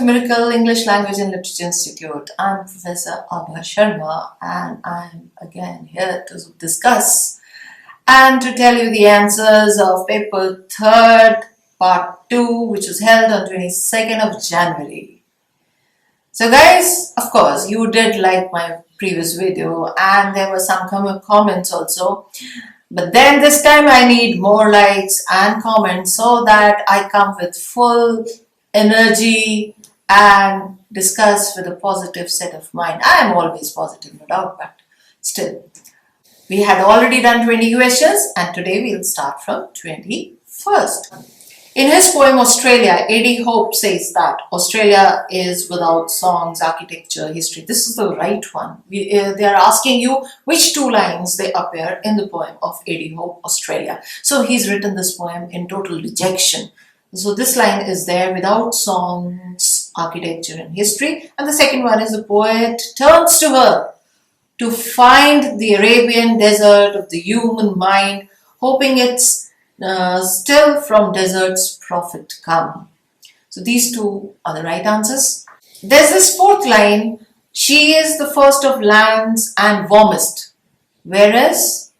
Miracle English Language and Literature Institute. I'm Professor Abha Sharma and I'm again here to discuss and to tell you the answers of paper 3rd part 2, which was held on 22nd of January. So guys, of course you did like my previous video and there were some comments also, but then this time I need more likes and comments so that I come with full energy and discuss with a positive set of mind. I am always positive, no doubt, but still. We had already done 20 questions and today we'll start from 21st. In his poem Australia, A.D. Hope says that Australia is without songs, architecture, history. This is the right one. They are asking you which two lines they appear in the poem of A.D. Hope, Australia. So he's written this poem in total rejection. So this line is there: without songs, architecture and history. And the second one is the poet turns to her to find the Arabian desert of the human mind, hoping it's still from desert's prophet come. So these two are the right answers. There's this fourth line: she is the first of lands and warmest, whereas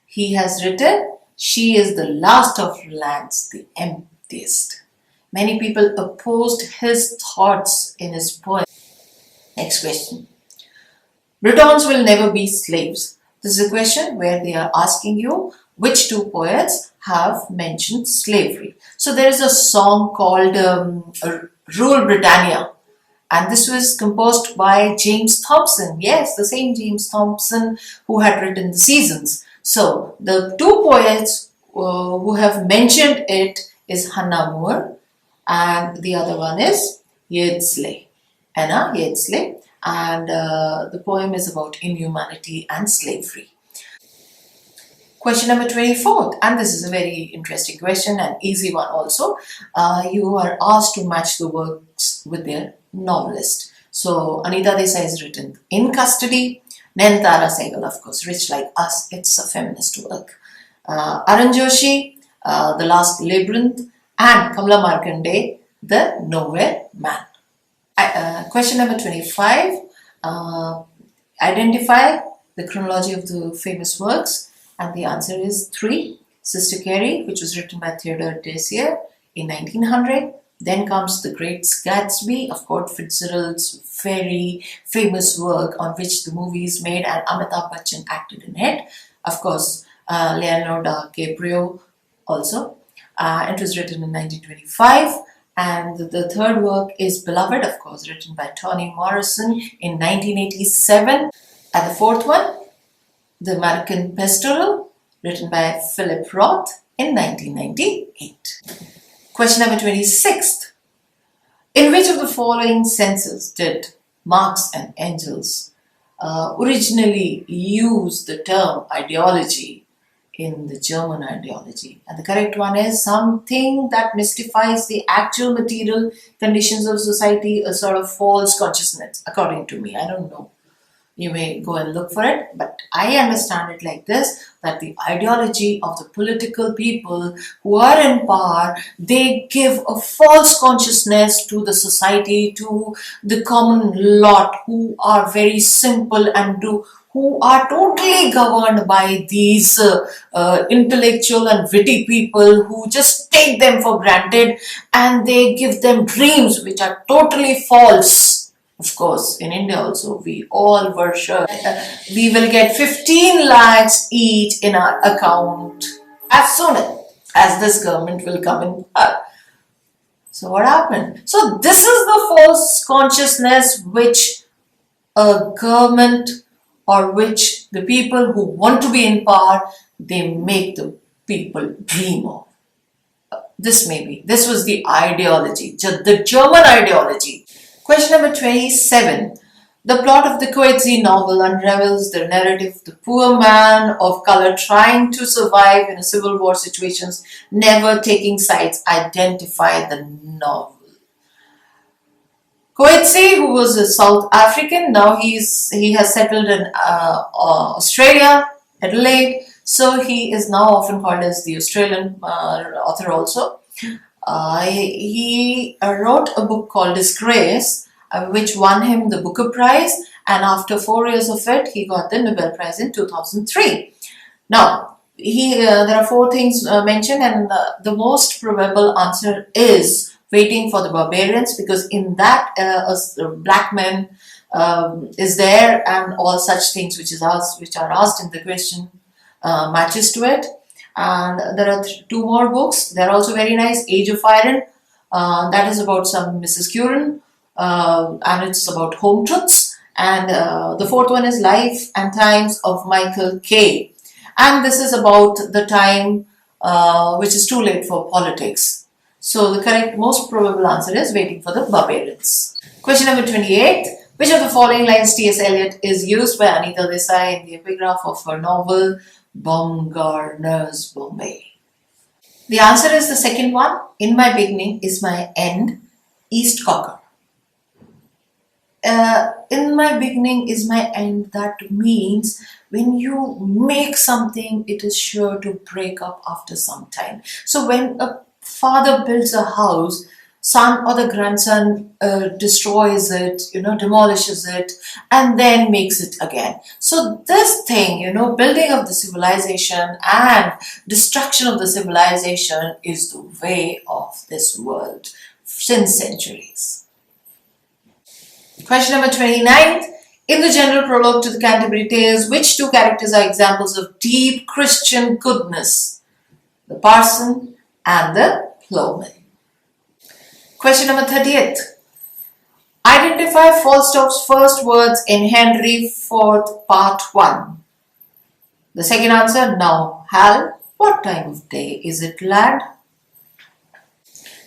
he has written she is the last of lands, the emptiest. Many people opposed his thoughts in his poem. Next question. Britons will never be slaves. This is a question where they are asking you which two poets have mentioned slavery. So there is a song called Rule Britannia, and this was composed by James Thomson. Yes, the same James Thomson who had written The Seasons. So the two poets who have mentioned it is Hannah More and the other one is Yeardsley, Anna Yeardsley, and the poem is about inhumanity and slavery. Question number 24, and this is a very interesting question and easy one also. You are asked to match the works with their novelist. So Anita Desai has written In Custody, Nayanthara Sehgal, of course, Rich Like Us, it's a feminist work. Arun Joshi, The Last Labyrinth, and Kamala Markande, The Nowhere Man. Question number 25, identify the chronology of the famous works, and the answer is 3. Sister Carrie, which was written by Theodore Desier in 1900. Then comes The Great Gatsby, of course, Fitzgerald's very famous work on which the movie is made and Amitabh Bachchan acted in it. Of course, Leonardo DiCaprio also. It was written in 1925. And the third work is Beloved, of course, written by Toni Morrison in 1987. And the fourth one, The American Pastoral, written by Philip Roth in 1998. Question number 26. In which of the following senses did Marx and Engels originally use the term ideology in the German ideology? And the correct one is something that mystifies the actual material conditions of society, a sort of false consciousness, according to me. I don't know. You may go and look for it, but I understand it like this, that the ideology of the political people who are in power, they give a false consciousness to the society, to the common lot who are very simple and who are totally governed by these intellectual and witty people who just take them for granted and they give them dreams which are totally false. Of course, in India also, we all were sure we will get 15 lakhs each in our account as soon as this government will come in power. So what happened? So this is the false consciousness which a government or which the people who want to be in power, they make the people dream of. This was the ideology, the German ideology. Question number 27. The plot of the Coetzee novel unravels the narrative of the poor man of color trying to survive in a civil war situations, never taking sides. Identify the novel. Coetzee, who was a South African, now he has settled in Australia, Adelaide. So he is now often called as the Australian author also. He wrote a book called Disgrace, which won him the Booker Prize, and after 4 years of it, he got the Nobel Prize in 2003. Now, there are 4 things mentioned, and the most probable answer is Waiting for the Barbarians, because in that a black man is there, and all such things which are asked in the question matches to it. And there are 2 more books. They're also very nice. Age of Iron, that is about some Mrs. Curran, and it's about home truths. And the 4th one is Life and Times of Michael Kay, and this is about the time which is too late for politics. So the correct, most probable answer is Waiting for the Barbarians. Question number 28. Which of the following lines T.S. Eliot is used by Anita Desai in the epigraph of her novel Baumgartner's Bombay? The answer is the second one. In my beginning is my end. East Cocker. In my beginning is my end. That means when you make something, it is sure to break up after some time. So when a father builds a house, son or the grandson destroys it, demolishes it, and then makes it again. So this thing, building of the civilization and destruction of the civilization is the way of this world since centuries. Question number 29. In the general prologue to the Canterbury Tales, which 2 characters are examples of deep Christian goodness? The parson and the plowman. Question number 30th. Identify Falstaff's first words in Henry IV Part 1. The second answer, now, Hal, what time of day is it, lad?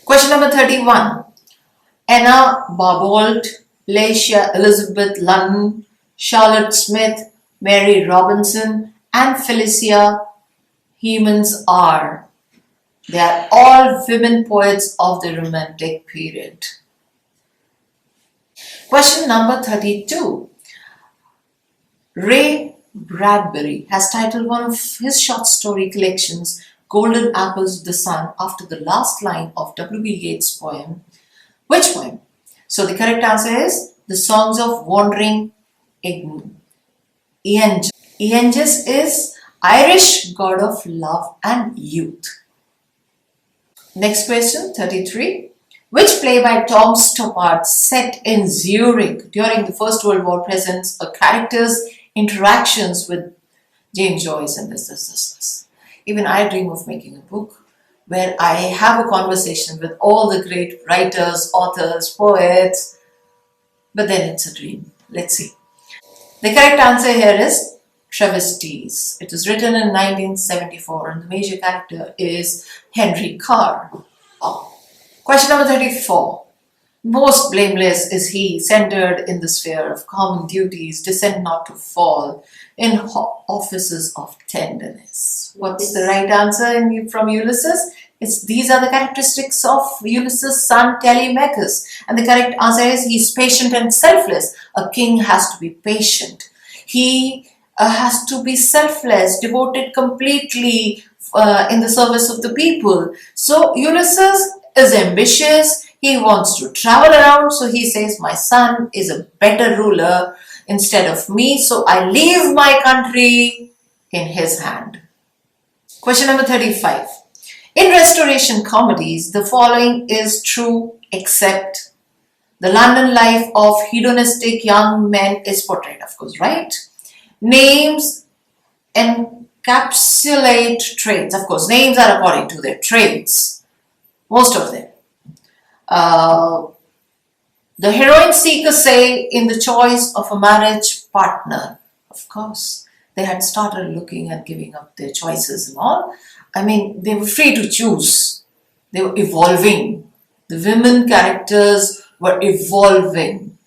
Question number 31. Anna Barbauld, Lacia Elizabeth London, Charlotte Smith, Mary Robinson, and Felicia Hemans are. They are all women poets of the Romantic period. Question number 32. Ray Bradbury has titled one of his short story collections Golden Apples of the Sun after the last line of W.B. Yeats' poem. Which poem? So the correct answer is The Songs of Wandering Eangus. Eangus is Irish god of love and youth. Next question, 33. Which play by Tom Stoppard set in Zurich during the First World War presents a character's interactions with James Joyce and this. Even I dream of making a book where I have a conversation with all the great writers, authors, poets, but then it's a dream. Let's see. The correct answer here is Travesties. It was written in 1974 and the major character is Henry Carr. Question number 34. Most blameless is he, centered in the sphere of common duties, descend not to fall in offices of tenderness. What's the right answer from Ulysses? These are the characteristics of Ulysses' son Telemachus. And the correct answer is he's patient and selfless. A king has to be patient. He has to be selfless, devoted completely in the service of the people. So Ulysses is ambitious. He wants to travel around. So he says, my son is a better ruler instead of me. So I leave my country in his hand. Question number 35. In Restoration comedies, the following is true except the London life of hedonistic young men is portrayed, of course, right? Names encapsulate traits. Of course, names are according to their traits, most of them. The heroine seekers say in the choice of a marriage partner, of course, they had started looking and giving up their choices and all. I mean, they were free to choose. They were evolving. The women characters were evolving.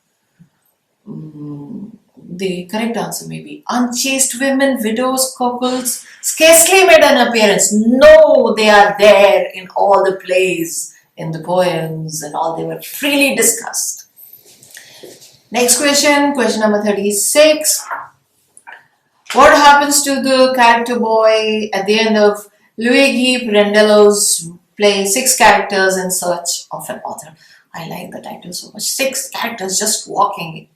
The correct answer may be unchaste women, widows, couples, scarcely made an appearance. No, they are there in all the plays, in the poems and all. They were freely discussed. Next question, question number 36. What happens to the character boy at the end of Luigi Pirandello's play 6 characters in search of an author. I like the title so much. 6 characters just walking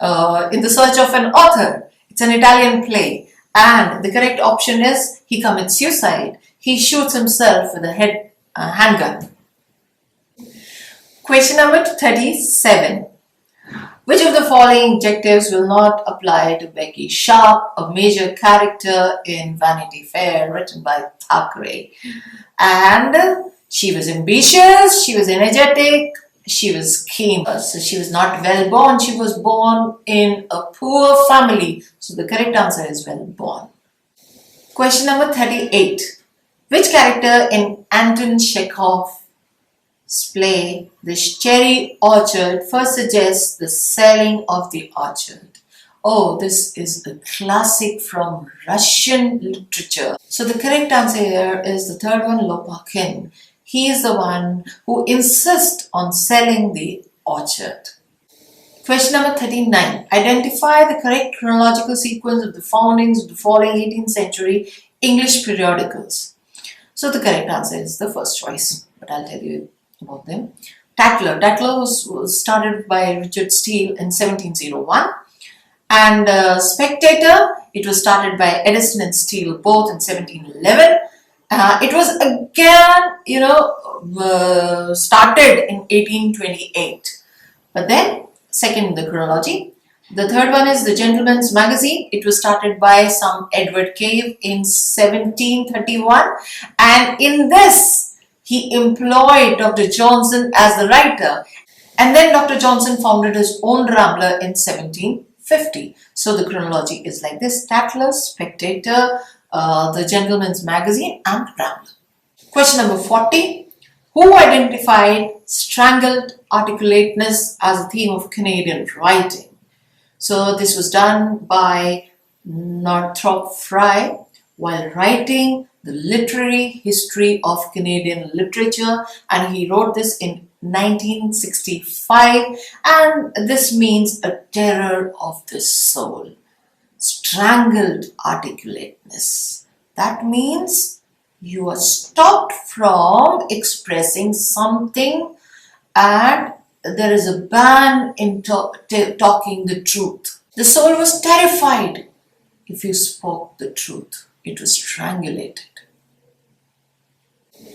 in the search of an author. It's an Italian play. And the correct option is he commits suicide. He shoots himself with a handgun. Question number 37. Which of the following adjectives will not apply to Becky Sharp, a major character in Vanity Fair, written by Thackeray? And she was ambitious, she was energetic, she was keen. So she was not well born, she was born in a poor family. So the correct answer is well born. Question number 38. Which character in Anton Chekhov's play The Cherry Orchard first suggests the selling of the orchard? Oh, this is a classic from Russian literature. So the correct answer here is the third one, Lopakhin. He is the one who insists on selling the orchard. Question number 39. Identify the correct chronological sequence of the foundings of the following 18th century English periodicals. So the correct answer is the first choice, but I'll tell you about them. Tatler. Tatler was started by Richard Steele in 1701. And Spectator, it was started by Edison and Steele both in 1711. It was again, started in 1828. But then, second in the chronology. The third one is The Gentleman's Magazine. It was started by some Edward Cave in 1731. And in this, he employed Dr. Johnson as the writer. And then Dr. Johnson founded his own Rambler in 1750. So the chronology is like this: Tatler, Spectator, The Gentleman's Magazine, and Rambler. Question number 40. Who identified strangled articulateness as a theme of Canadian writing? So this was done by Northrop Frye while writing the literary history of Canadian literature, and he wrote this in 1965, and this means a terror of the soul. Strangled articulateness. That means you are stopped from expressing something, and there is a ban in talking the truth. The soul was terrified if you spoke the truth. It was strangulated.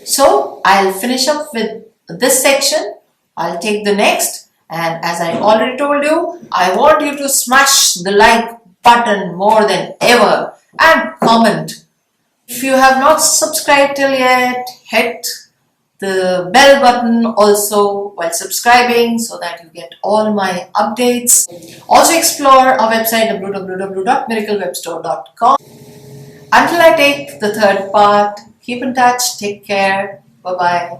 So I'll finish up with this section. I'll take the next, and as I already told you, I want you to smash the like button more than ever and comment. If you have not subscribed till yet, hit the bell button also while subscribing so that you get all my updates. Also explore our website www.miraclewebstore.com. Until I take the third part, keep in touch, take care, bye bye.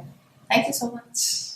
Thank you so much.